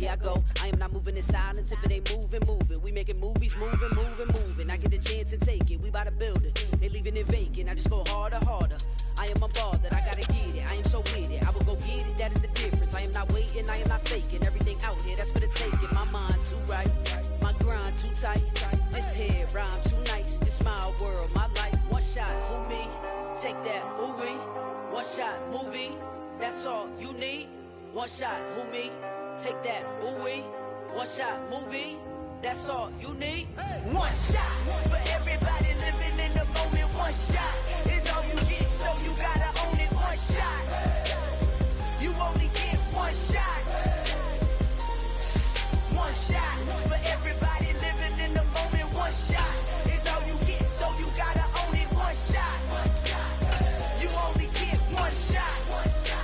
here I go. I am not moving in silence. If it ain't moving, move it. We making movies, moving. I get a chance and take it. We bout to build it. They leaving it vacant. I just go harder. I am unbothered. I gotta get it. I am so with it. I will go get it. That is the difference. I am not waiting. I am not faking. Everything out here, that's for the taking. My mind too right. My grind too tight. This head rhyme too nice. This my world, my life. One shot, who me? Take that, ooh wee. One shot, movie. That's all you need. One shot, who me? Take that, ooh wee. One shot, movie. That's all you need. One shot for everybody living in the moment. One shot is all you get, so you gotta own it. One shot. You only get one shot. One shot for everybody living in the moment. One shot is all you get, so you gotta own it. One shot. You only get one shot. One shot.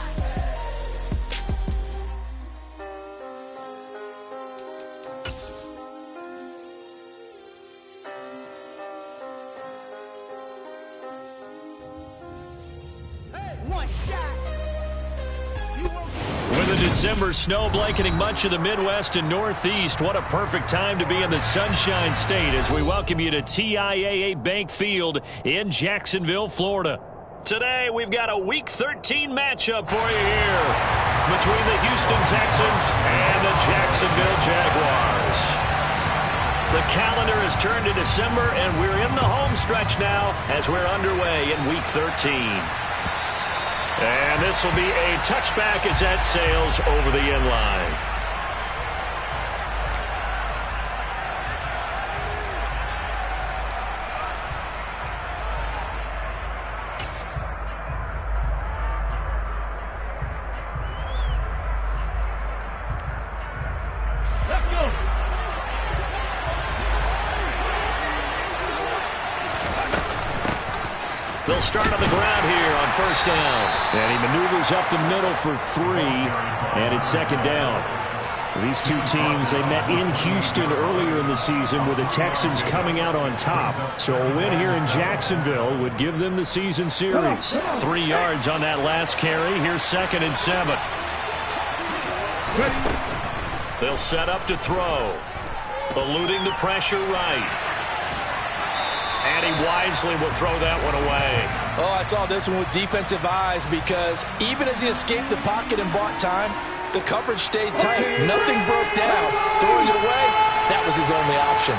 With a December snow blanketing much of the Midwest and Northeast, what a perfect time to be in the Sunshine State as we welcome you to TIAA Bank Field in Jacksonville, Florida. Today, we've got a Week 13 matchup for you here between the Houston Texans and the Jacksonville Jaguars. The calendar has turned to December, and we're in the home stretch now as we're underway in Week 13. And this will be a touchback as that sails over the end line. Let's go. They'll start on the ground here on first down. And he maneuvers up the middle for 3, and it's second down. These two teams, they met in Houston earlier in the season with the Texans coming out on top. So a win here in Jacksonville would give them the season series. 3 yards on that last carry. Here's 2nd and 7. They'll set up to throw. Eluding the pressure right. And he wisely will throw that one away. Oh, I saw this one with defensive eyes because even as he escaped the pocket and bought time, the coverage stayed tight. Nothing broke down. Throwing it away, that was his only option.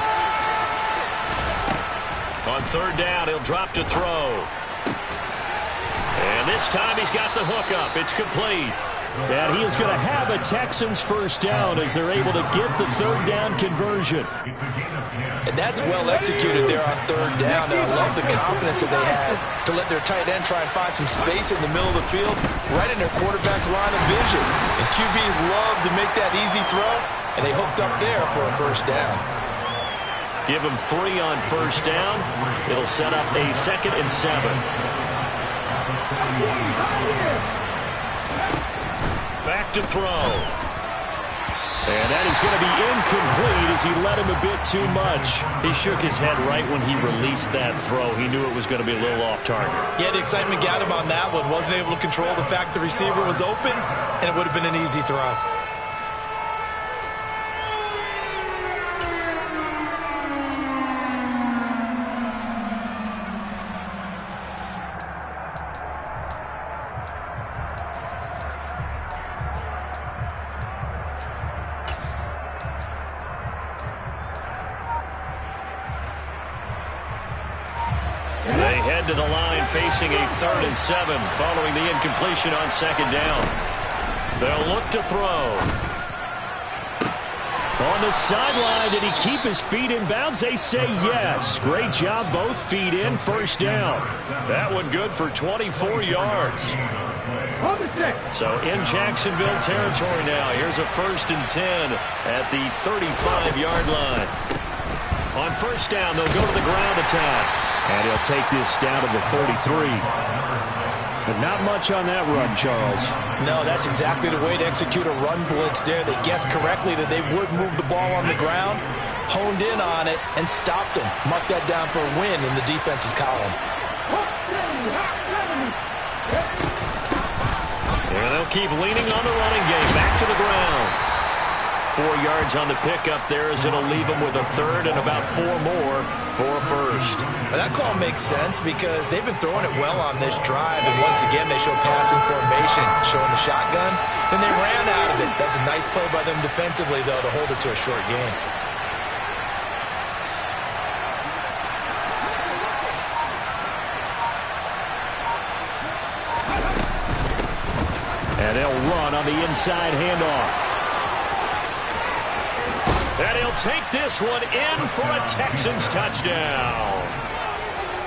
On third down, he'll drop to throw. And this time he's got the hook up. It's complete. And he is going to have a Texans first down as they're able to get the third down conversion. And that's well executed there on third down. And I love the confidence that they had to let their tight end try and find some space in the middle of the field, right in their quarterback's line of vision. And QBs love to make that easy throw, and they hooked up there for a first down. Give him 3 on first down. It'll set up a 2nd and 7. Back to throw. And that is going to be incomplete as he let him a bit too much. He shook his head right when he released that throw. He knew it was going to be a little off target. Yeah, the excitement got him on that one. Wasn't able to control the fact the receiver was open, and it would have been an easy throw. They head to the line facing a 3rd and 7 following the incompletion on 2nd down. They'll look to throw. On the sideline, did he keep his feet in bounds? They say yes. Great job, both feet in, first down. That one good for 24 yards. So in Jacksonville territory now. Here's a 1st and 10 at the 35-yard line. On first down, they'll go to the ground attack. And he'll take this down to the 33. But not much on that run, Charles. No, that's exactly the way to execute a run blitz there. They guessed correctly that they would move the ball on the ground, honed in on it, and stopped them. Mark that down for a win in the defense's column. And they'll keep leaning on the running game. Back to the ground. 4 yards on the pickup there, as it'll leave them with a third and about 4 more for a first. Well, that call makes sense because they've been throwing it well on this drive, and once again they show passing formation, showing the shotgun. Then they ran out of it. That's a nice play by them defensively, though, to hold it to a short gain. And they'll run on the inside handoff. And he'll take this one in for a Texans touchdown.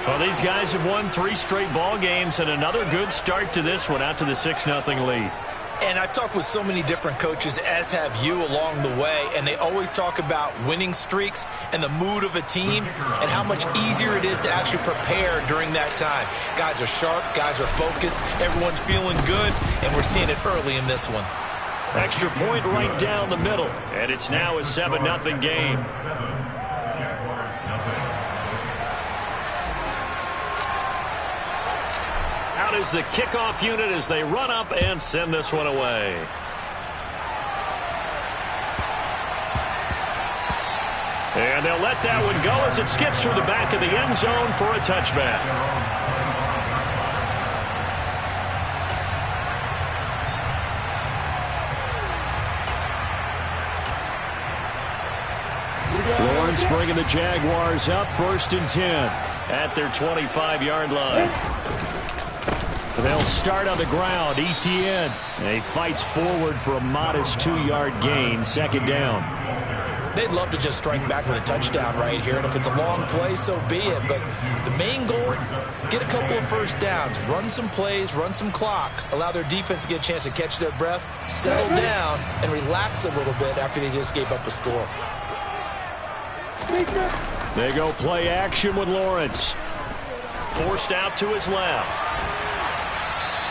Well, these guys have won 3 straight ball games, and another good start to this one out to the 6-0 lead. And I've talked with so many different coaches, as have you, along the way, and they always talk about winning streaks and the mood of a team and how much easier it is to actually prepare during that time. Guys are sharp, guys are focused, everyone's feeling good, and we're seeing it early in this one. Extra point right down the middle, and it's now a 7-0 game. Out is the kickoff unit as they run up and send this one away. And they'll let that one go as it skips through the back of the end zone for a touchback. Lawrence bringing the Jaguars up 1st and 10 at their 25-yard line. They'll start on the ground. Etienne. And he fights forward for a modest 2-yard gain. 2nd down. They'd love to just strike back with a touchdown right here, and if it's a long play, so be it. But the main goal, get a couple of first downs, run some plays, run some clock, allow their defense to get a chance to catch their breath, settle down, and relax a little bit after they just gave up a score. They go play action with Lawrence. Forced out to his left.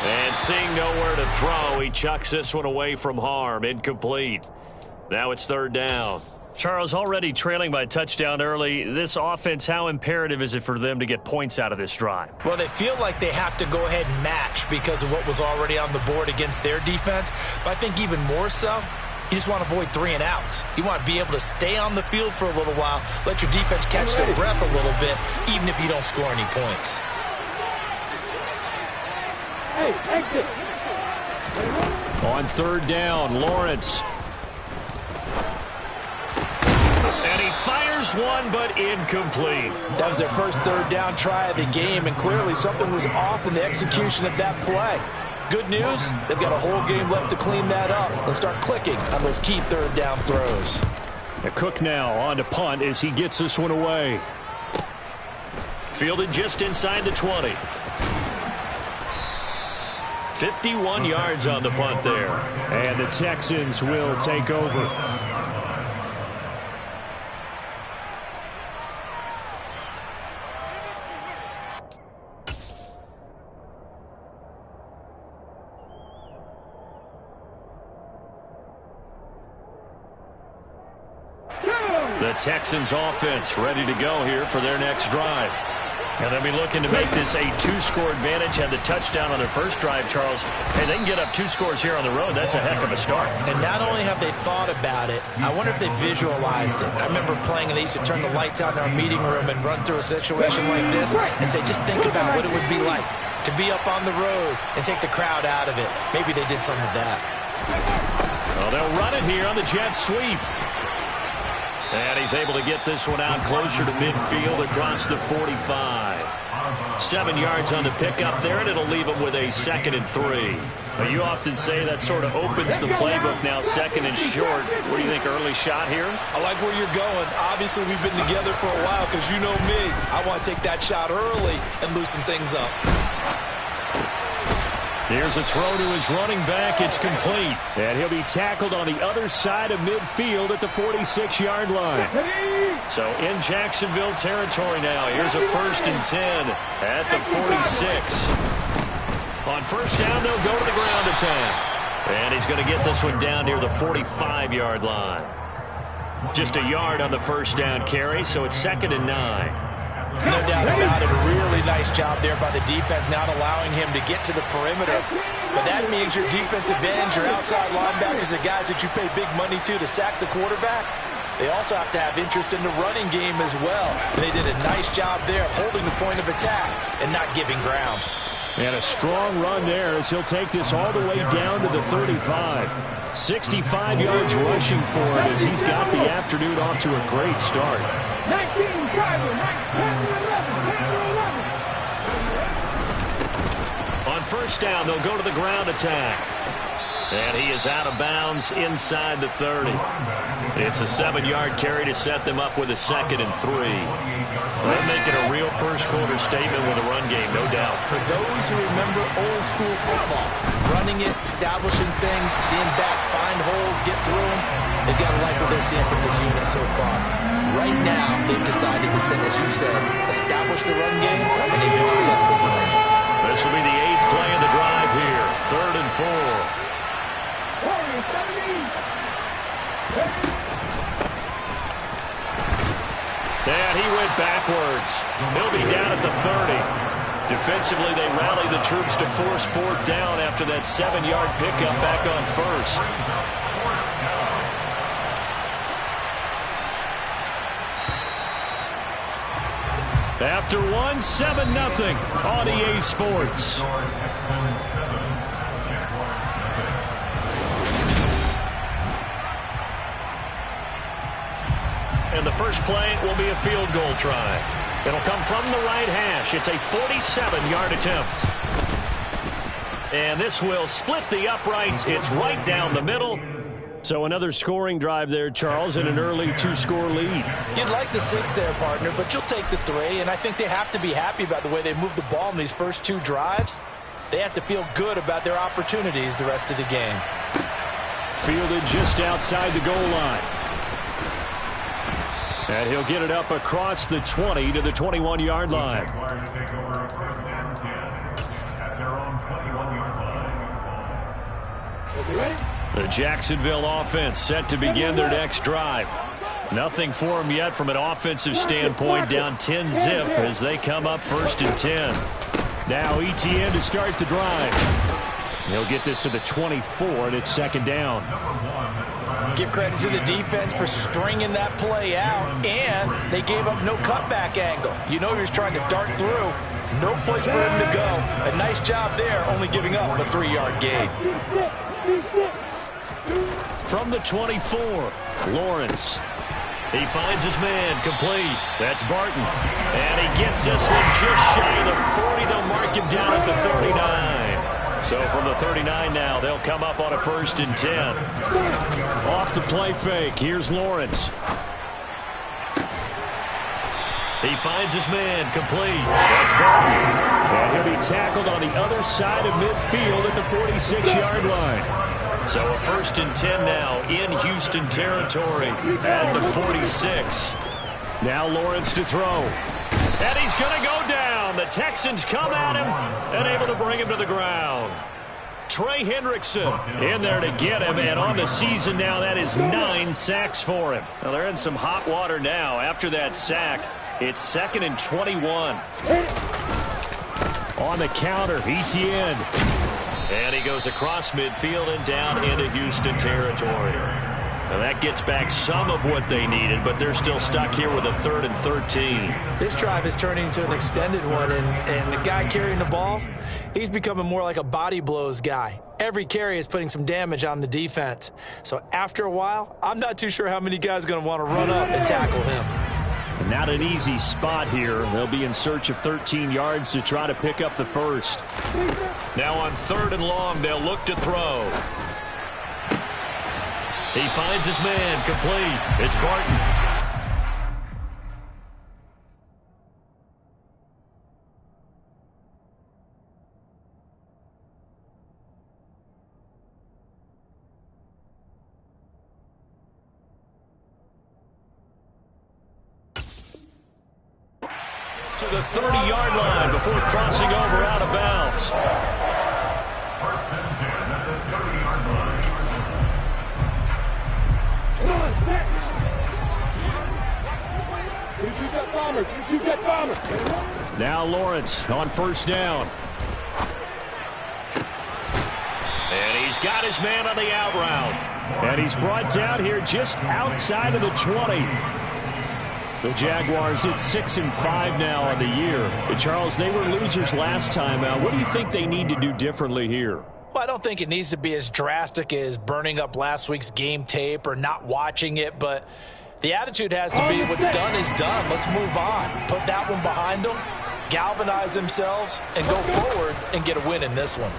And seeing nowhere to throw, he chucks this one away from harm. Incomplete. Now it's 3rd down. Charles, already trailing by a touchdown early. This offense, how imperative is it for them to get points out of this drive? Well, they feel like they have to go ahead and match because of what was already on the board against their defense. But I think even more so, you just want to avoid 3 and outs. You want to be able to stay on the field for a little while, let your defense catch their breath a little bit, even if you don't score any points. Hey, exit. On 3rd down, Lawrence. And he fires one, but incomplete. That was their first 3rd down try of the game, and clearly something was off in the execution of that play. Good news, they've got a whole game left to clean that up and start clicking on those key 3rd down throws. Cook now on to punt as he gets this one away. Fielded just inside the 20. 51 yards on the punt there. And the Texans will take over. The Texans offense ready to go here for their next drive. And they'll be looking to make this a 2-score advantage. Had the touchdown on their first drive, Charles. Hey, they can get up 2 scores here on the road. That's a heck of a start. And not only have they thought about it, I wonder if they visualized it. I remember playing, and they used to turn the lights out in our meeting room and run through a situation like this and say, just think about what it would be like to be up on the road and take the crowd out of it. Maybe they did some of that. Well, they'll run it here on the jet sweep. And he's able to get this one out closer to midfield across the 45. 7 yards on the pickup there, and it'll leave him with a 2nd and 3. But you often say that sort of opens the playbook now, 2nd and short. What do you think, early shot here? I like where you're going. Obviously, we've been together for a while because you know me. I want to take that shot early and loosen things up. Here's a throw to his running back. It's complete. And he'll be tackled on the other side of midfield at the 46-yard line. So in Jacksonville territory now. Here's a 1st and 10 at the 46. On 1st down, they'll go to the ground attack. And he's going to get this one down near the 45-yard line. Just a yard on the 1st down carry, so it's 2nd and 9. No doubt about it. A really nice job there by the defense, not allowing him to get to the perimeter. But that means your defensive ends, your outside linebackers, the guys that you pay big money to sack the quarterback, they also have to have interest in the running game as well. And they did a nice job there of holding the point of attack and not giving ground. And a strong run there as he'll take this all the way down to the 35. 65 yards rushing for him as he's got the afternoon off to a great start. 19, driver, 10, 11. On first down, they'll go to the ground attack. And he is out of bounds inside the 30. It's a 7-yard carry to set them up with a 2nd and 3. They're making a real first-quarter statement with a run game, no doubt. For those who remember old-school football, running it, establishing things, seeing backs find holes, get through them, they've got to like what they're seeing from this unit so far. Right now, they've decided to, as you said, establish the run game, and they've been successful doing it. This will be the 8th play of the drive here. 3rd and 4. And he went backwards. He'll be down at the 30. Defensively, they rally the troops to force 4th down after that 7-yard pickup back on first. After one, 7-0 on EA Sports. And the first play will be a field goal try. It'll come from the right hash. It's a 47-yard attempt. And this will split the uprights. It's right down the middle. So another scoring drive there, Charles, and an early 2-score lead. You'd like the 6 there, partner, but you'll take the 3, and I think they have to be happy about the way they moved the ball in these first 2 drives. They have to feel good about their opportunities the rest of the game. Fielded just outside the goal line. And he'll get it up across the 20 to the 21-yard line. The Jacksonville offense set to begin their next drive. Nothing for them yet from an offensive standpoint, down 10-zip as they come up 1st and 10. Now Etienne to start the drive. He'll get this to the 24, and it's 2nd down. Give credit to the defense for stringing that play out, and they gave up no cutback angle. You know he was trying to dart through. No place for him to go. A nice job there, only giving up a 3-yard gain. From the 24, Lawrence. He finds his man complete. That's Barton. And he gets this one just shy of the 40. They'll mark him down at the 39. So from the 39 now, they'll come up on a 1st and 10. Off the play fake. Here's Lawrence. He finds his man complete. That's Barton. And he'll be tackled on the other side of midfield at the 46-yard line. So a 1st and 10 now in Houston territory at the 46. Now Lawrence to throw. And he's going to go down. The Texans come at him and able to bring him to the ground. Trey Hendrickson in there to get him, and on the season now, that is 9 sacks for him. Now they're in some hot water now. After that sack, it's 2nd and 21. On the counter, Etienne. And he goes across midfield and down into Houston territory. Now that gets back some of what they needed, but they're still stuck here with a 3rd and 13. This drive is turning into an extended one, and the guy carrying the ball, he's becoming more like a body blows guy. Every carry is putting some damage on the defense. So after a while, I'm not too sure how many guys are going to want to run up and tackle him. Not an easy spot here. They'll be in search of 13 yards to try to pick up the 1st. Now on 3rd and long, they'll look to throw. He finds his man complete. It's Barton. To the 30-yard line before crossing over out of bounds. You get bomber. Now Lawrence on first down. And he's got his man on the out route. And he's brought down here just outside of the 20. The Jaguars hit 6-5 now on the year. And Charles, they were losers last time out. What do you think they need to do differently here? Well, I don't think it needs to be as drastic as burning up last week's game tape or not watching it, but the attitude has to be what's done is done. Let's move on. Put that one behind them, galvanize themselves, and go forward and get a win in this one.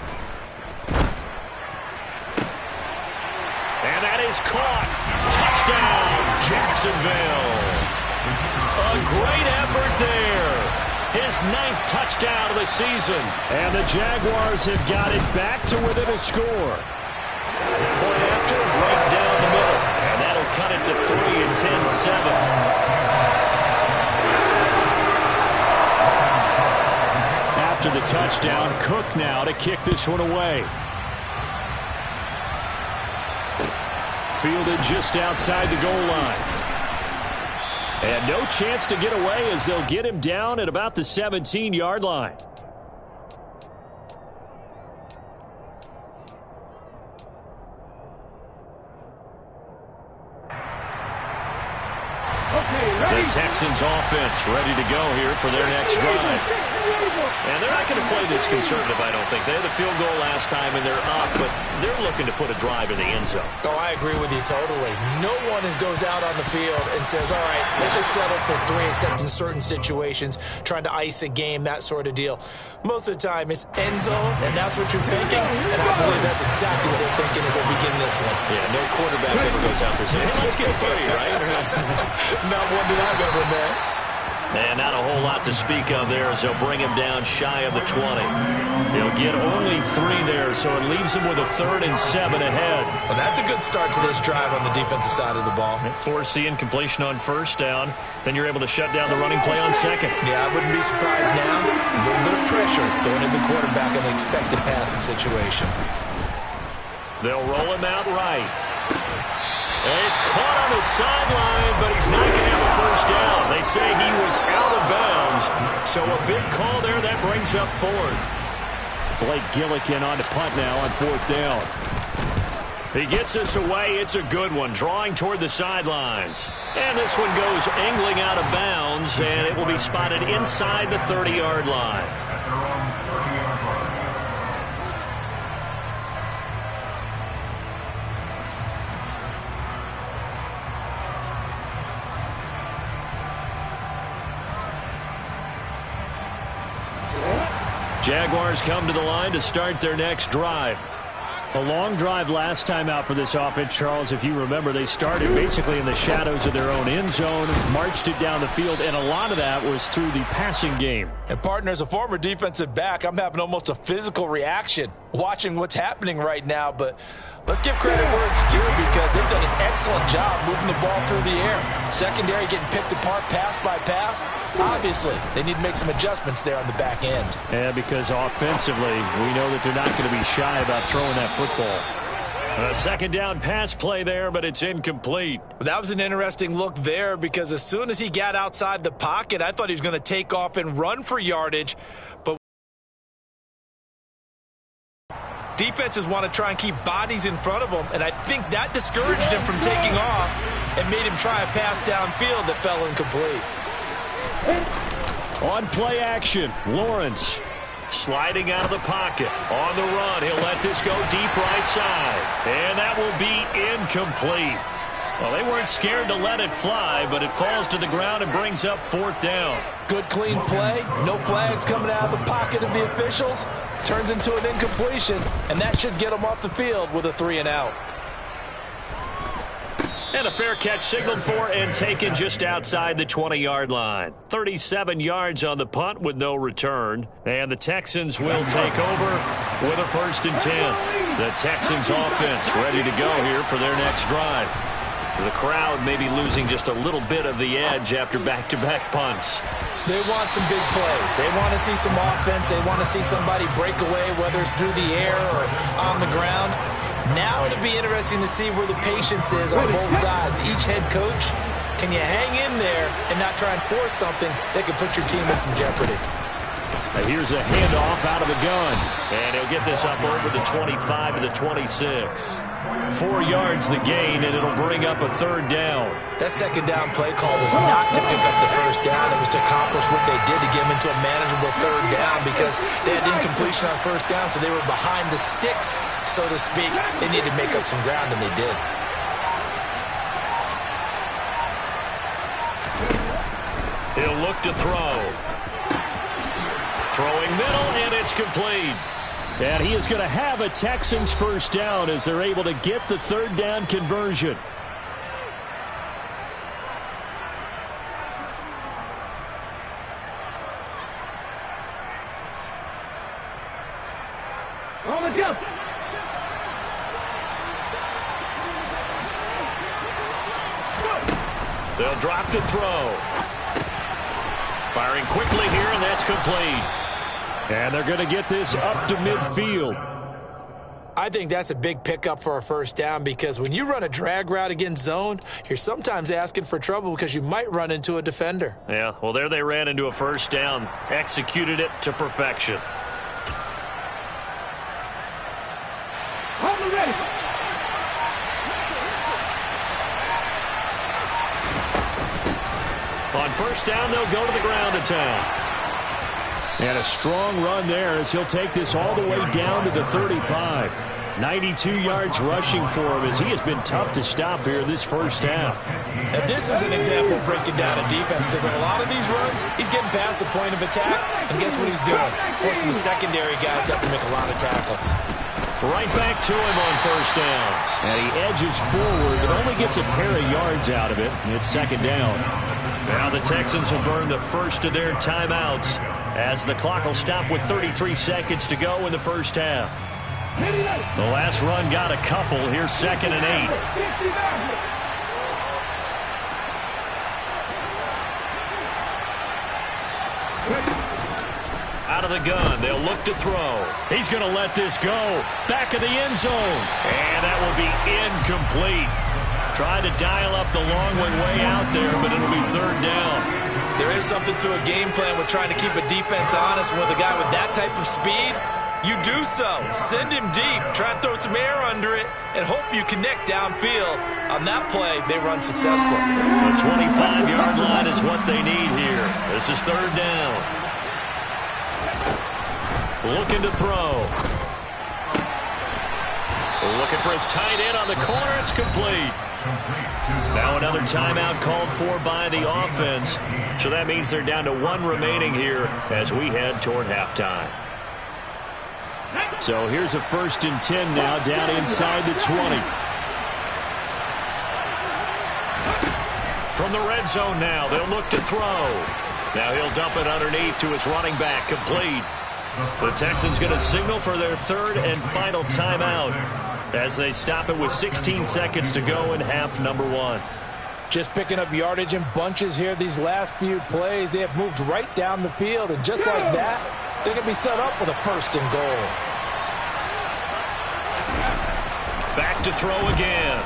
And that is caught. Touchdown, Jacksonville. A great effort there. His 9th touchdown of the season. And the Jaguars have got it back to within a score. Point after, right down the middle. And that'll cut it to 3 and 10-7. After the touchdown, Cook now to kick this one away. Fielded just outside the goal line. And no chance to get away as they'll get him down at about the 17-yard line. The Texans offense ready to go here for their next drive. And they're not going to play this conservative, I don't think. They had a field goal last time, and they're up, but they're looking to put a drive in the end zone. Oh, I agree with you totally. No one goes out on the field and says, all right, let's just settle for 3, except in certain situations, trying to ice a game, that sort of deal. Most of the time, it's end zone, and that's what you're thinking, and I believe that's exactly what they're thinking as they begin this one. Yeah, no quarterback ever goes out there saying, hey, let's get 3, right? Not one that I've ever met. And not a whole lot to speak of there as they'll bring him down shy of the 20. He'll get only 3 there, so it leaves him with a 3rd and 7 ahead. Well, that's a good start to this drive on the defensive side of the ball. Force the incompletion on first down. Then you're able to shut down the running play on second. Yeah, I wouldn't be surprised now. A little bit of pressure going into the quarterback in the expected passing situation. They'll roll him out right. And he's caught on the sideline, but he's not going to have a first down. They say he was out of bounds, so a big call there. That brings up 4th. Blake Gillikin on the punt now on 4th down. He gets us away. It's a good one, drawing toward the sidelines. And this one goes angling out of bounds, and it will be spotted inside the 30-yard line. Jaguars come to the line to start their next drive. A long drive last time out for this offense, Charles. If you remember, they started basically in the shadows of their own end zone, marched it down the field, and a lot of that was through the passing game. And, partner, as a former defensive back, I'm having almost a physical reaction watching what's happening right now. But let's give credit where it's due because they've done an excellent job moving the ball through the air. Secondary getting picked apart pass by pass. Obviously, they need to make some adjustments there on the back end. Yeah, because offensively, we know that they're not going to be shy about throwing that football. A second down pass play there, but it's incomplete. That was an interesting look there because as soon as he got outside the pocket, I thought he was going to take off and run for yardage. But defenses want to try and keep bodies in front of him, and I think that discouraged him from taking off and made him try a pass downfield that fell incomplete. On play action, Lawrence sliding out of the pocket. On the run, he'll let this go deep right side. And that will be incomplete. Well, they weren't scared to let it fly, but it falls to the ground and brings up 4th down. Good, clean play. No flags coming out of the pocket of the officials. Turns into an incompletion, and that should get them off the field with a 3 and out. And a fair catch signaled for and taken just outside the 20-yard line. 37 yards on the punt with no return. And the Texans will take over with a 1st and 10. The Texans offense ready to go here for their next drive. The crowd may be losing just a little bit of the edge after back-to-back punts. They want some big plays. They want to see some offense. They want to see somebody break away, whether it's through the air or on the ground. Now it'll be interesting to see where the patience is on both sides. Each head coach, can you hang in there and not try and force something that could put your team in some jeopardy? Here's a handoff out of the gun. And he'll get this up over the 25 to the 26. 4 yards the gain, and it'll bring up a third down. That second down play call was not to pick up the first down. It was to accomplish what they did to get them into a manageable third down because they had incompletion on first down, so they were behind the sticks, so to speak. They needed to make up some ground, and they did. He'll look to throw. Throwing middle, and it's complete. And he is going to have a Texans first down as they're able to get the third down conversion. On the jump. They'll drop to throw. Firing quickly here, and that's complete. And they're going to get this up to midfield. I think that's a big pickup for a first down because when you run a drag route against zone, you're sometimes asking for trouble because you might run into a defender. Yeah, well, there they ran into a first down. Executed it to perfection. On the ready. On first down, they'll go to the ground attack. And a strong run there as he'll take this all the way down to the 35. 92 yards rushing for him as he has been tough to stop here this first half. Now this is an example of breaking down a defense because in a lot of these runs, he's getting past the point of attack, and guess what he's doing? Forcing the secondary guys to have to make a lot of tackles. Right back to him on first down. And he edges forward, but only gets a pair of yards out of it. It's second down. Now the Texans will burn the first of their timeouts as the clock will stop with 33 seconds to go in the first half. The last run got a couple. Here's 2nd and 8. Out of the gun, they'll look to throw. He's going to let this go. Back of the end zone. And that will be incomplete. Tried to dial up the long way out there, but it'll be third down. There is something to a game plan with trying to keep a defense honest. With a guy with that type of speed, you do so. Send him deep, try and throw some air under it, and hope you connect downfield. On that play, they run successful. The 25-yard line is what they need here. This is third down. Looking to throw. Looking for his tight end on the corner. It's complete. Now another timeout called for by the offense. So that means they're down to 1 remaining here as we head toward halftime. So here's a 1st and 10 now down inside the 20. From the red zone now, they'll look to throw. Now he'll dump it underneath to his running back, complete. The Texans going to signal for their 3rd and final timeout as they stop it with 16 seconds to go in half number 1. Just picking up yardage in bunches here these last few plays. They have moved right down the field, and just like that, they're going to be set up with a 1st and goal. Back to throw again.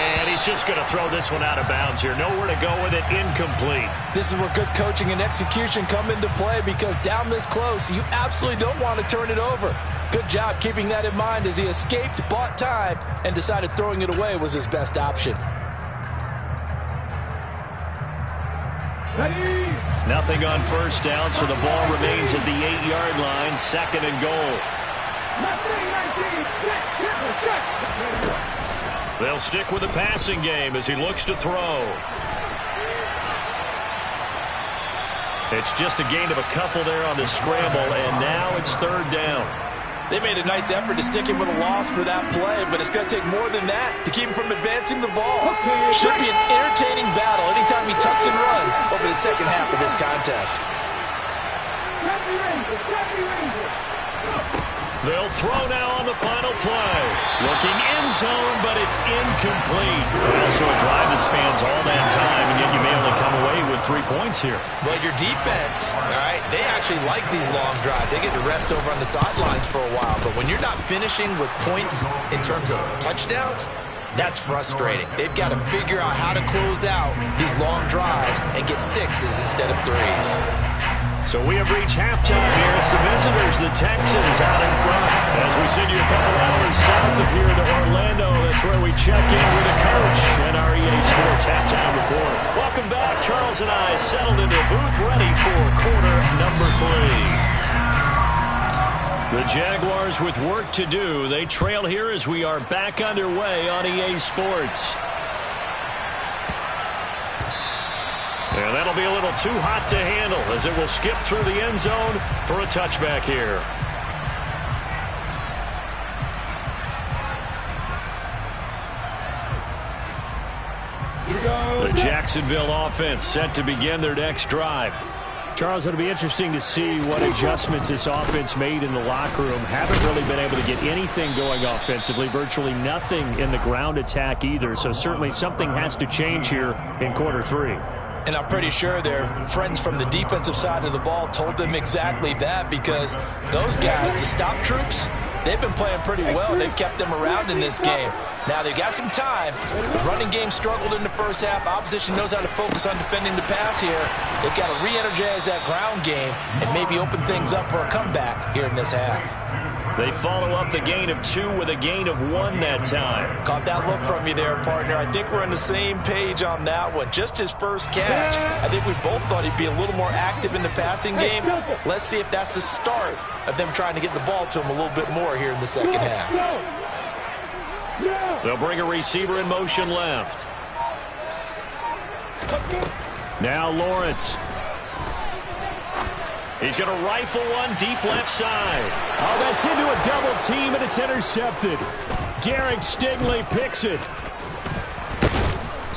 And he's just going to throw this one out of bounds here. Nowhere to go with it. Incomplete. This is where good coaching and execution come into play because down this close, you absolutely don't want to turn it over. Good job keeping that in mind as he escaped, bought time, and decided throwing it away was his best option. Nothing on first down, so the ball remains at the 8-yard line. 2nd and goal. They'll stick with the passing game as he looks to throw. It's just a gain of a couple there on the scramble, and now it's third down. They made a nice effort to stick him with a loss for that play, but it's going to take more than that to keep him from advancing the ball. Should be an entertaining battle anytime he tucks and runs over the second half of this contest. They'll throw now on the final play. Looking end zone, but it's incomplete. Also a drive that spans all that time, and yet you may only come away with 3 points here. But your defense, all right, they actually like these long drives. They get to rest over on the sidelines for a while. But when you're not finishing with points in terms of touchdowns, That's frustrating. They've got to figure out how to close out these long drives and get 6s instead of 3s. So we have reached halftime here. It's the visitors, the Texans, out in front. As we send you a couple hours south of here to Orlando, that's where we check in with the coach and our EA Sports halftime report. Welcome back. Charles and I settled into the booth, ready for quarter number 3. The Jaguars with work to do. They trail here as we are back underway on EA Sports. And that'll be a little too hot to handle as it will skip through the end zone for a touchback here. The Jacksonville offense set to begin their next drive. Charles, it'll be interesting to see what adjustments this offense made in the locker room. Haven't really been able to get anything going offensively, virtually nothing in the ground attack either. So certainly something has to change here in quarter 3. And I'm pretty sure their friends from the defensive side of the ball told them exactly that, because those guys, the stop troops, they've been playing pretty well. They've kept them around in this game. Now, they've got some time. The running game struggled in the first half. Opposition knows how to focus on defending the pass here. They've got to re-energize that ground game and maybe open things up for a comeback here in this half. They follow up the gain of 2 with a gain of 1 that time. Caught that look from you there, partner. I think we're on the same page on that one. Just his first catch. I think we both thought he'd be a little more active in the passing game. Let's see if that's the start of them trying to get the ball to him a little bit more here in the second half. They'll bring a receiver in motion left. Now Lawrence. He's going to rifle one deep left side. Oh, that's into a double team, and it's intercepted. Derek Stingley picks it.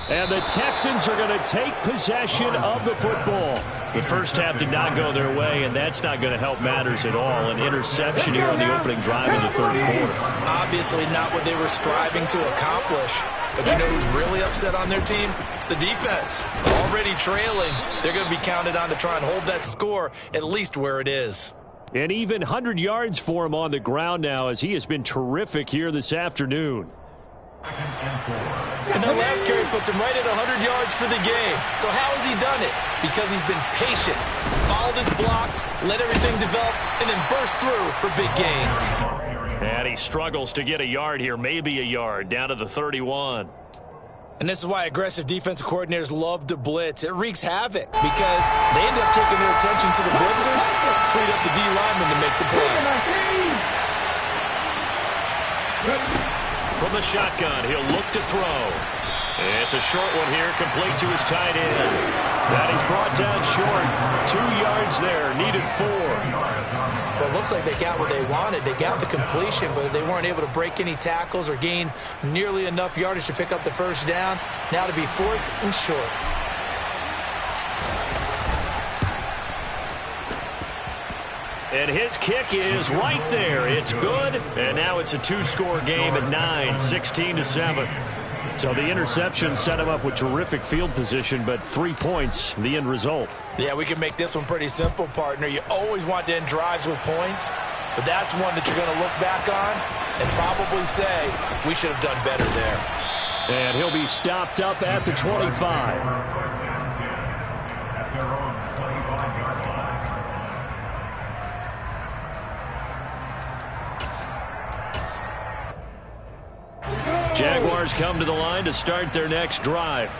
And the Texans are going to take possession of the football. The first half did not go their way, and that's not going to help matters at all. An interception here on the opening drive of the third quarter. Obviously not what they were striving to accomplish. But you know who's really upset on their team? The defense. Already trailing. They're going to be counted on to try and hold that score at least where it is. And even 100 yards for him on the ground now, as he has been terrific here this afternoon. And that last carry puts him right at 100 yards for the game. So how has he done it? Because he's been patient, followed his blocks, let everything develop, and then burst through for big gains. And he struggles to get a yard here, maybe a yard, down to the 31. And this is why aggressive defensive coordinators love to blitz. It wreaks havoc because they end up taking their attention to the blitzers, freed up the D lineman to make the play. From the shotgun, he'll look to throw. It's a short one here, complete to his tight end. That he's brought down short. 2 yards there, needed 4. Well, it looks like they got what they wanted. They got the completion, but they weren't able to break any tackles or gain nearly enough yardage to pick up the first down. Now to be 4th and short. And his kick is right there. It's good. And now it's a 2-score game at 9, 16-7. So the interception set him up with terrific field position, but 3 points, the end result. Yeah, we can make this one pretty simple, partner. You always want to end drives with points, but that's one that you're going to look back on and probably say, we should have done better there. And he'll be stopped up at the 25. Jaguars come to the line to start their next drive.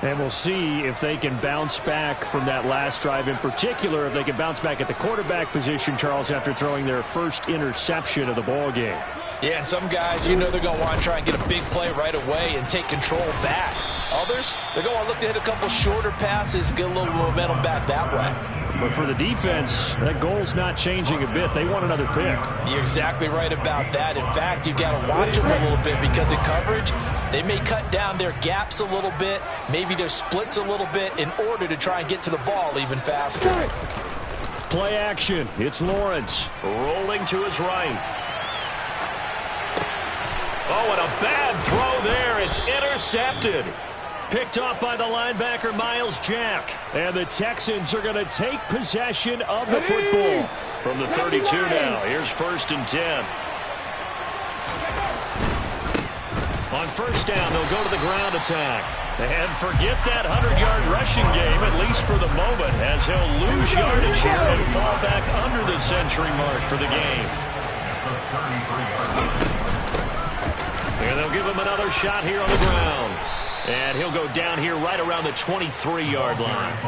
And we'll see if they can bounce back from that last drive. In particular, if they can bounce back at the quarterback position, Charles, after throwing their first interception of the ball game. Yeah, and some guys, you know they're going to want to try and get a big play right away and take control back. Others, they're going to look to hit a couple shorter passes, get a little momentum back that way. But for the defense, that goal's not changing a bit. They want another pick. You're exactly right about that. In fact, you've got to watch them a little bit because in coverage, they may cut down their gaps a little bit, maybe their splits a little bit in order to try and get to the ball even faster. Play action. It's Lawrence. Rolling to his right. Oh, and a bad throw there. It's intercepted. Picked off by the linebacker, Miles Jack. And the Texans are going to take possession of the football. From the 32 now. Here's 1st and 10. On first down, they'll go to the ground attack. And forget that 100-yard rushing game, at least for the moment, as he'll lose yardage here and fall back under the century mark for the game. And they'll give him another shot here on the ground. And he'll go down here right around the 23-yard line.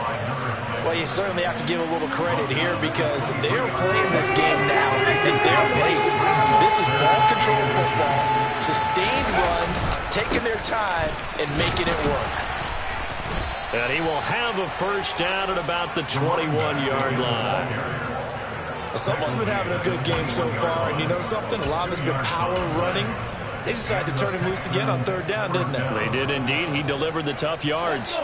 Well, you certainly have to give a little credit here because they're playing this game now at their pace. This is ball control football, sustained runs, taking their time, and making it work. And he will have a first down at about the 21-yard line. Someone's been having a good game so far, and you know something? A lot of it's been power running. They decided to turn him loose again on third down, didn't they? They did indeed. He delivered the tough yards.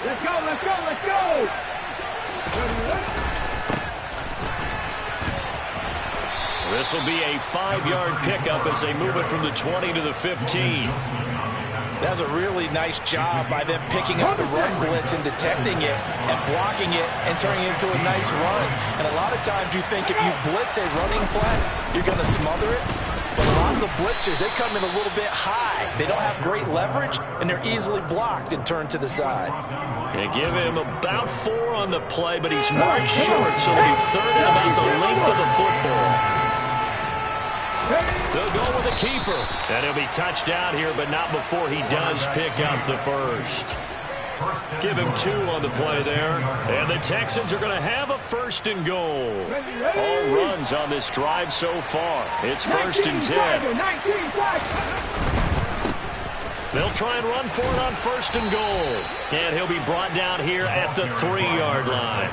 Let's go, let's go, let's go! This will be a 5-yard pickup as they move it from the 20 to the 15. That's a really nice job by them picking up the run blitz and detecting it and blocking it and turning it into a nice run. And a lot of times you think if you blitz a running play, you're going to smother it. But a lot of the blitzers, they come in a little bit high. They don't have great leverage, and they're easily blocked and turned to the side. They give him about 4 on the play, but he's marked short, so it'll be third and about the length of the football. They'll go with a keeper. And he'll be touched out here, but not before he does pick up the first. Give him 2 on the play there. And the Texans are going to have a first and goal. All runs on this drive so far. It's first and 10. They'll try and run for it on first and goal. And he'll be brought down here at the 3-yard line.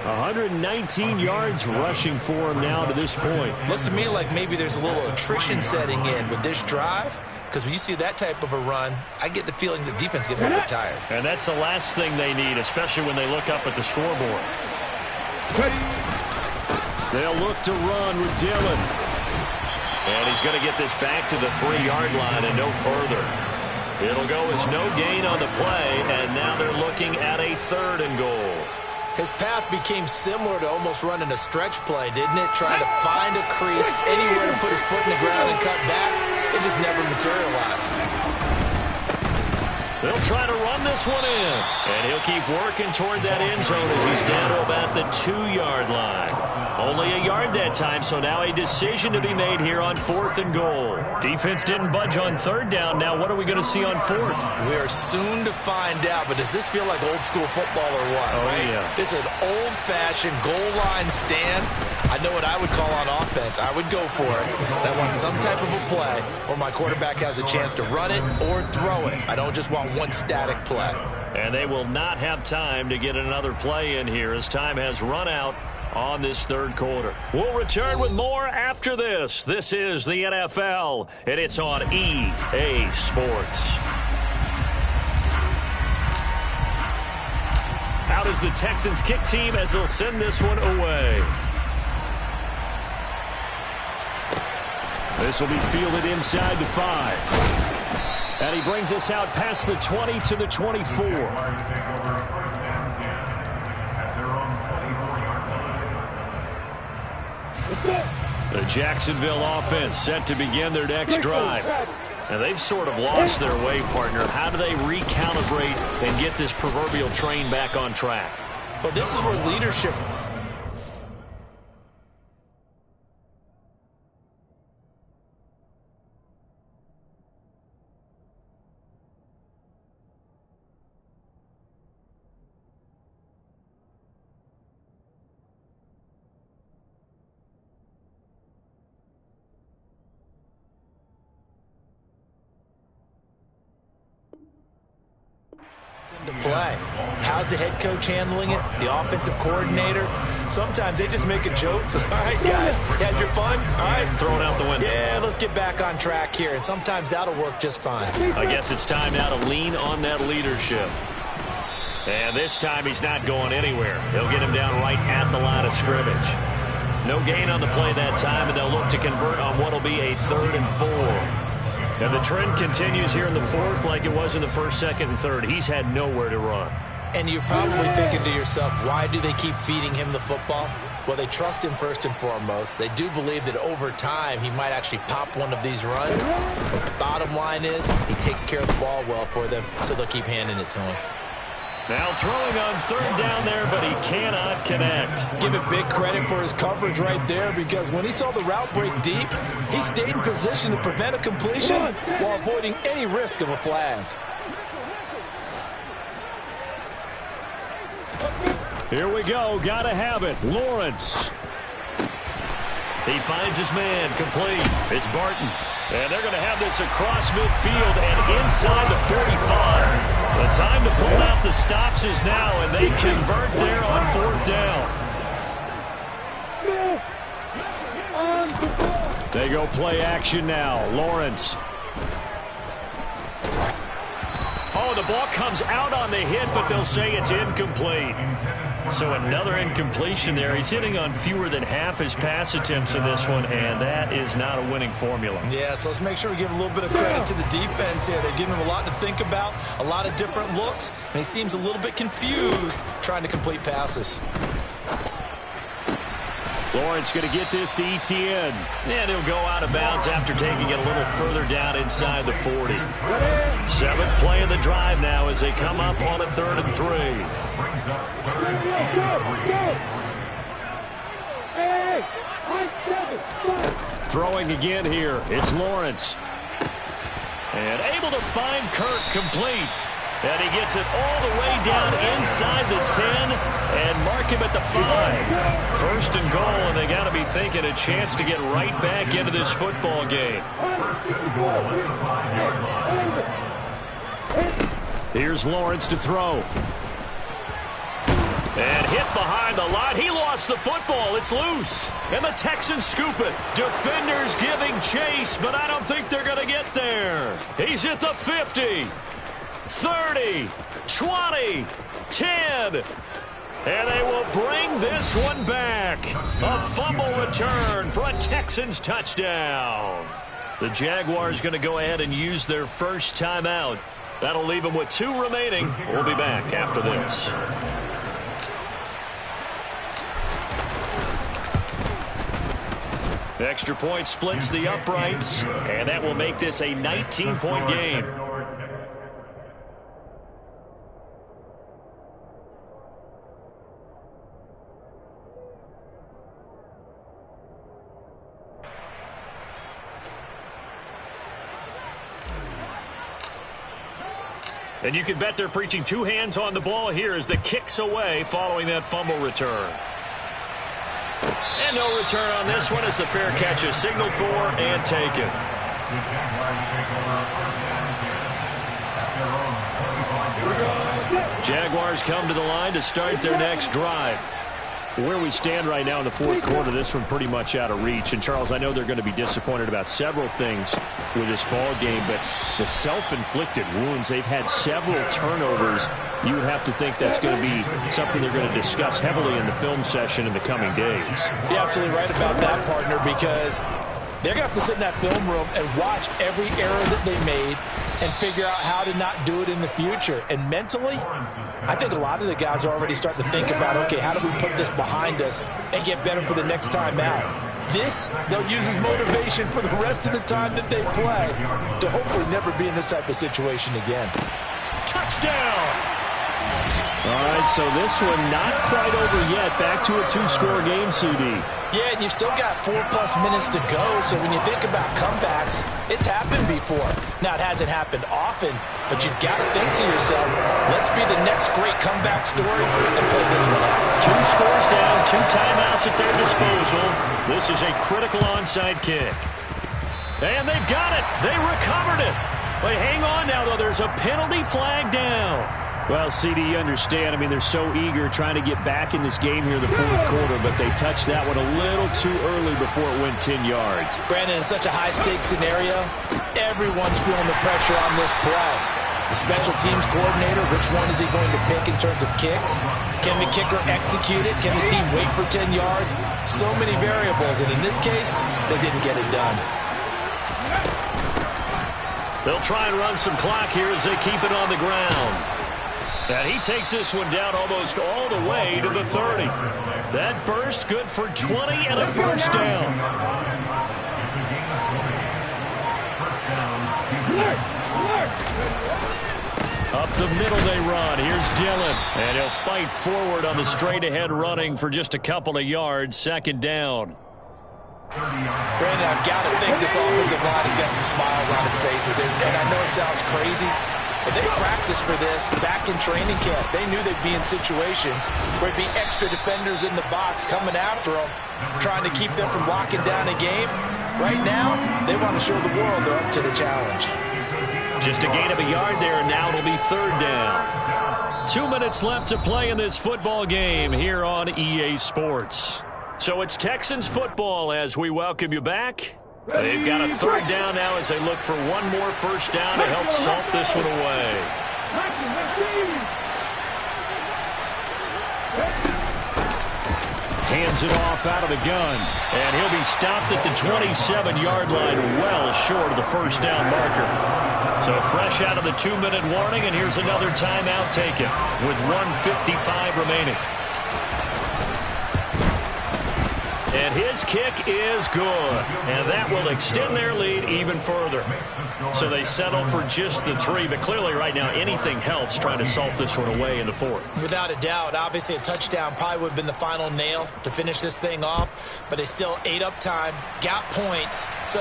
119 yards rushing for him now to this point. Looks to me like maybe there's a little attrition setting in with this drive, because when you see that type of a run, I get the feeling the defense getting a little bit tired. And that's the last thing they need, especially when they look up at the scoreboard. They'll look to run with Dillon. And he's going to get this back to the 3-yard line and no further. It'll go as no gain on the play, and now they're looking at a 3rd and goal. His path became similar to almost running a stretch play, didn't it? Trying to find a crease, anywhere to put his foot in the ground and cut back. It just never materialized. They'll try to run this one in. And he'll keep working toward that end zone as he's down to about the 2-yard line. Only a yard that time, so now a decision to be made here on 4th and goal. Defense didn't budge on 3rd down. Now what are we going to see on 4th? We are soon to find out, but does this feel like old school football or what? Oh, right? Yeah. This is an old-fashioned goal line stand. I know what I would call on offense. I would go for it. I want some type of a play where my quarterback has a chance to run it or throw it. I don't just want one static play. And they will not have time to get another play in here as time has run out on this 3rd quarter. We'll return with more after this. This is the NFL, and it's on EA Sports. Out is the Texans kick team as they'll send this one away. This will be fielded inside the 5. And he brings us out past the 20 to the 24. The Jacksonville offense set to begin their next drive. And they've sort of lost their way, partner. How do they recalibrate and get this proverbial train back on track? Well, this is where leadership... into play. How's the head coach handling it? The offensive coordinator? Sometimes they just make a joke. All right, guys, you had your fun? All right. Throw it out the window. Yeah, let's get back on track here. And sometimes that'll work just fine. I guess it's time now to lean on that leadership. And this time he's not going anywhere. They'll get him down right at the line of scrimmage. No gain on the play that time, and they'll look to convert on what will be a 3rd and 4. And the trend continues here in the 4th like it was in the 1st, 2nd, and 3rd. He's had nowhere to run. And you're probably thinking to yourself, why do they keep feeding him the football? Well, they trust him first and foremost. They do believe that over time he might actually pop one of these runs. But the bottom line is he takes care of the ball well for them, so they'll keep handing it to him. Now throwing on third down there, but he cannot connect. Give it big credit for his coverage right there, because when he saw the route break deep, he stayed in position to prevent a completion while avoiding any risk of a flag. Here we go. Gotta have it. Lawrence. He finds his man. Complete. It's Barton. And they're going to have this across midfield and inside the 45. The time to pull out the stops is now, and they convert there on fourth down. They go play action now. Lawrence. Oh, the ball comes out on the hit, but they'll say it's incomplete. So another incompletion there. He's hitting on fewer than half his pass attempts in this one, and that is not a winning formula. Yeah, so let's make sure we give a little bit of credit to the defense here. They're giving him a lot to think about, a lot of different looks, and he seems a little bit confused trying to complete passes. Lawrence going to get this to Etienne. And he'll go out of bounds after taking it a little further down inside the 40. Seventh play of the drive now as they come up on a 3rd and 3. Throwing again here. It's Lawrence. And able to find Kirk complete. And he gets it all the way down inside the 10 and mark him at the 5. First and goal, and they got to be thinking a chance to get right back into this football game. Here's Lawrence to throw. And hit behind the line. He lost the football. It's loose. And the Texans scoop it. Defenders giving chase, but I don't think they're going to get there. He's at the 50. 30, 20, 10, and they will bring this one back. A fumble return for a Texans touchdown. The Jaguars going to go ahead and use their first timeout. That'll leave them with 2 remaining. We'll be back after this. Extra point splits the uprights, and that will make this a 19-point game. And you can bet they're preaching 2 hands on the ball here as the kick's away following that fumble return. And no return on this one as the fair catch is signaled for and taken. Jaguars come to the line to start their next drive. Where we stand right now in the 4th quarter, this one pretty much out of reach. And, Charles, I know they're going to be disappointed about several things with this ball game, but the self-inflicted wounds, they've had several turnovers. You would have to think that's going to be something they're going to discuss heavily in the film session in the coming days. You're absolutely right about that, partner, because they're going to have to sit in that film room and watch every error that they made and figure out how to not do it in the future. And mentally, I think a lot of the guys are already starting to think about, okay, how do we put this behind us and get better for the next time out? This, they'll use as motivation for the rest of the time that they play to hopefully never be in this type of situation again. Touchdown! All right, so this one not quite over yet. Back to a 2-score game, CD. Yeah, and you've still got 4+ minutes to go, so when you think about comebacks, it's happened before. Now, it hasn't happened often, but you've got to think to yourself, let's be the next great comeback story and play this one out. 2 scores down, 2 timeouts at their disposal. This is a critical onside kick. And they've got it. They recovered it. But hang on now, though. There's a penalty flag down. Well, CD, you understand. I mean, they're so eager trying to get back in this game here in the 4th quarter, but they touched that one a little too early before it went 10 yards. Brandon, in such a high-stakes scenario, everyone's feeling the pressure on this play. The special teams coordinator, which one is he going to pick in terms of kicks? Can the kicker execute it? Can the team wait for 10 yards? So many variables, and in this case, they didn't get it done. They'll try and run some clock here as they keep it on the ground. And he takes this one down almost all the way to the 30. That burst good for 20 and a first down. Up the middle they run. Here's Dillon. And he'll fight forward on the straight-ahead running for just a couple of yards. Second down. Brandon, I've got to think this offensive line has got some smiles on its faces. And I know it sounds crazy, but they practiced for this back in training camp. They knew they'd be in situations where it'd be extra defenders in the box coming after them, trying to keep them from locking down a game. Right now, they want to show the world they're up to the challenge. Just a gain of a yard there, and now it'll be third down. 2 minutes left to play in this football game here on EA Sports. So it's Texans football as we welcome you back. They've got a third down now as they look for one more first down to help salt this one away. Hands it off out of the gun. And he'll be stopped at the 27-yard line, well short of the first down marker. So fresh out of the 2-minute warning, and here's another timeout taken with 1:55 remaining. And his kick is good. And that will extend their lead even further. So they settle for just the 3. But clearly right now anything helps trying to salt this one away in the 4th. Without a doubt. Obviously a touchdown probably would have been the final nail to finish this thing off. But they still ate up time, got points. So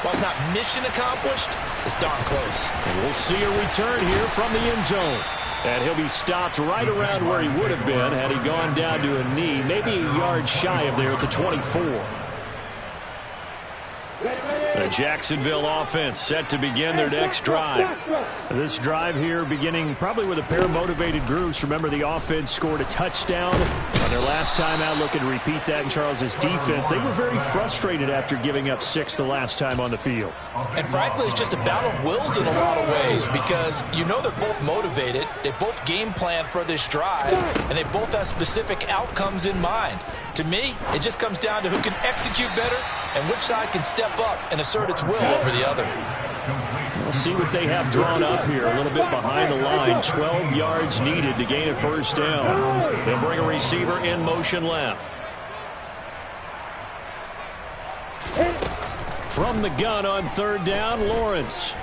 while it's not mission accomplished, it's darn close. And we'll see a return here from the end zone. And he'll be stopped right around where he would have been had he gone down to a knee, maybe a yard shy of there at the 24. The Jacksonville offense set to begin their next drive. This drive here beginning probably with a pair of motivated groups. Remember, the offense scored a touchdown on their last time out. Looking to repeat that in Charles's defense. They were very frustrated after giving up 6 the last time on the field. And frankly, it's just a battle of wills in a lot of ways because you know they're both motivated. They both game plan for this drive, and they both have specific outcomes in mind. To me, it just comes down to who can execute better and which side can step up and assert its will over the other. We'll see what they have drawn up here. A little bit behind the line. 12 yards needed to gain a first down. They'll bring a receiver in motion left. From the gun on third down, Lawrence.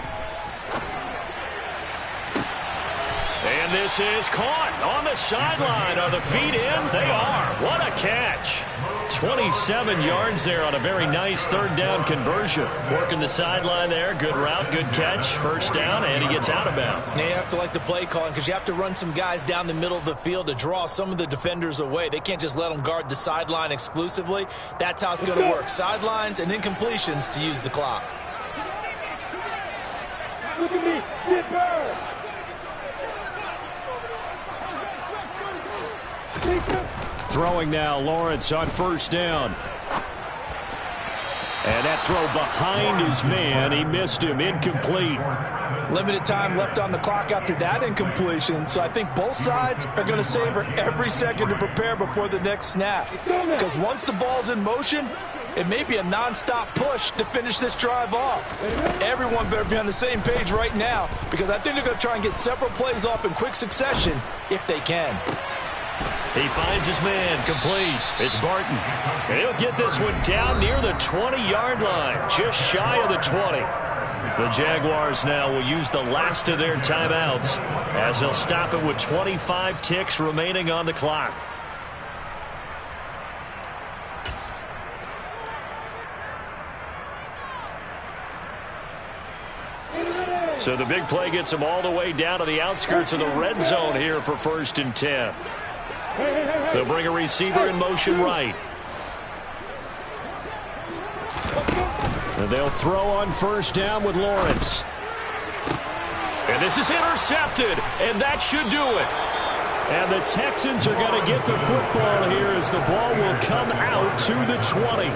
And this is caught on the sideline. Are the feet in? They are. What a catch. 27 yards there on a very nice third down conversion. Working the sideline there. Good route, good catch. First down, and he gets out of bounds. You have to like the play calling because you have to run some guys down the middle of the field to draw some of the defenders away. They can't just let them guard the sideline exclusively. That's how it's going to work. Sidelines and incompletions to use the clock. Look at me, skipper! Throwing now, Lawrence on first down. And that throw behind his man. He missed him. Incomplete. Limited time left on the clock after that incompletion. So I think both sides are going to savor every second to prepare before the next snap. Because once the ball's in motion, it may be a nonstop push to finish this drive off. Everyone better be on the same page right now because I think they're going to try and get several plays off in quick succession if they can. He finds his man, complete. It's Barton. And he'll get this one down near the 20-yard line, just shy of the 20. The Jaguars now will use the last of their timeouts as they'll stop it with 25 ticks remaining on the clock. So the big play gets them all the way down to the outskirts of the red zone here for 1st and 10. They'll bring a receiver in motion right. And they'll throw on first down with Lawrence. And this is intercepted, and that should do it. And the Texans are going to get the football here as the ball will come out to the 20.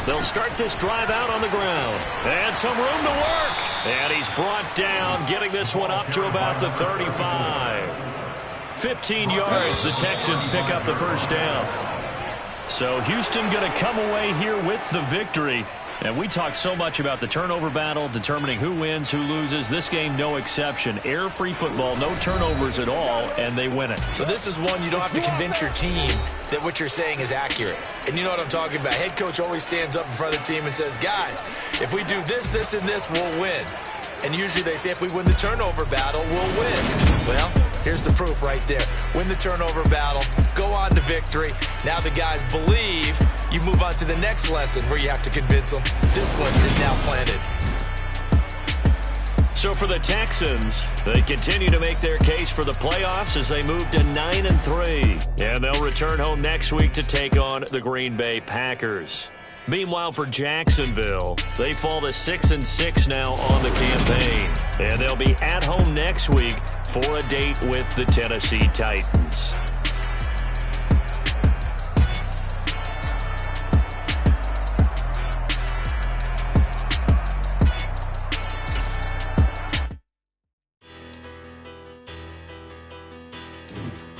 They'll start this drive out on the ground. And some room to work. And he's brought down, getting this one up to about the 35. 15 yards, the Texans pick up the first down. So Houston going to come away here with the victory. And we talk so much about the turnover battle, determining who wins, who loses. This game, no exception. Air-free football, no turnovers at all, and they win it. So this is one you don't have to convince your team that what you're saying is accurate. And you know what I'm talking about. Head coach always stands up in front of the team and says, guys, if we do this, this, and this, we'll win. And usually they say if we win the turnover battle, we'll win. Well, here's the proof right there. Win the turnover battle, go on to victory. Now the guys believe. You move on to the next lesson where you have to convince them. This one is now planted. So for the Texans, they continue to make their case for the playoffs as they move to 9-3. And they'll return home next week to take on the Green Bay Packers. Meanwhile, for Jacksonville, they fall to 6-6 now on the campaign. And they'll be at home next week for a date with the Tennessee Titans.